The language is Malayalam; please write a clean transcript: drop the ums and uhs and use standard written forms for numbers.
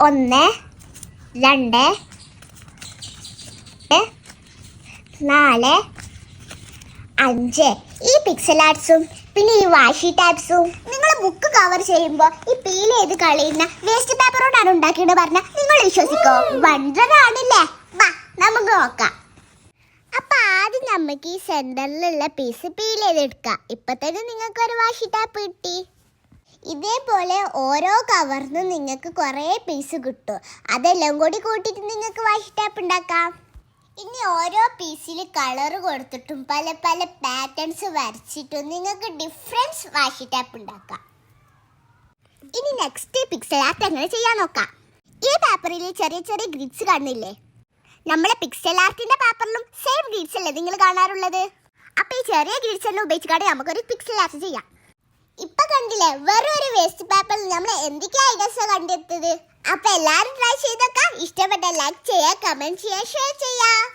1 2 4 5 ഈ പിക്സൽ ആർട്സും പിന്നെ ഈ വാഷി ടാപ്സും നിങ്ങൾ ബുക്ക് കവർ ചെയ്യുമ്പോൾ ഈ പീൽ ചെയ്ത് കളയുന്ന വേസ്റ്റ് പേപ്പറോടാണ് ഉണ്ടാക്കിയിട്ട് പറഞ്ഞാൽ നിങ്ങൾ വിശ്വസിക്കോ? വണ്ടറാണല്ലേ. വാ നമുക്ക് നോക്കാം. അപ്പൊ ആദ്യം നമുക്ക് ഈ സെന്ററിലുള്ള പീസ് പീൽ ചെയ്തെടുക്കാം. ഇപ്പൊ തന്നെ നിങ്ങൾക്ക് ഒരു വാഷി ടാപ്പ് കിട്ടി. ഇതേപോലെ ഓരോ കവറിനും നിങ്ങൾക്ക് കുറേ പീസ് കിട്ടും. അതെല്ലാം കൂടി കൂട്ടിയിട്ട് നിങ്ങൾക്ക് വാഷി ടാപ്പ് ഉണ്ടാക്കാം. ഇനി ഓരോ പീസിൽ കളർ കൊടുത്തിട്ടും പല പല പാറ്റേൺസ് വരച്ചിട്ടും നിങ്ങൾക്ക് ഡിഫറൻസ് വാഷി ടാപ്പ് ഉണ്ടാക്കാം. ഇനി നെക്സ്റ്റ് പിക്സൽ ആർട്ട് എങ്ങനെ ചെയ്യാൻ നോക്കാം. ഈ പേപ്പറിൽ ചെറിയ ചെറിയ ഗ്രിഡ്സ് കാണുന്നില്ലേ? നമ്മളെ പിക്സൽ ആർട്ടിന്റെ പേപ്പറിലും സെയിം ഗ്രിഡ്സ് അല്ലേ നിങ്ങൾ കാണാറുള്ളത്? അപ്പൊ ഈ ചെറിയ ഗ്രിഡ്സ് എല്ലാം ഉപയോഗിച്ചിട്ട് നമുക്കൊരു പിക്സൽ ആർട്ട് ചെയ്യാം. ഇപ്പൊ കണ്ടില്ലേ, വെറും ഒരു വേസ്റ്റ് പേപ്പറിൽ നമ്മൾ എന്തൊക്കെയാ ഐഡിയാസ് കണ്ടെത്തിയത്. അപ്പൊ എല്ലാവരും ട്രൈ ചെയ്തൊക്കെ ഇഷ്ടപ്പെട്ട ലൈക്ക് ചെയ്യുക, കമന്റ് ചെയ്യുക, ഷെയർ ചെയ്യുക.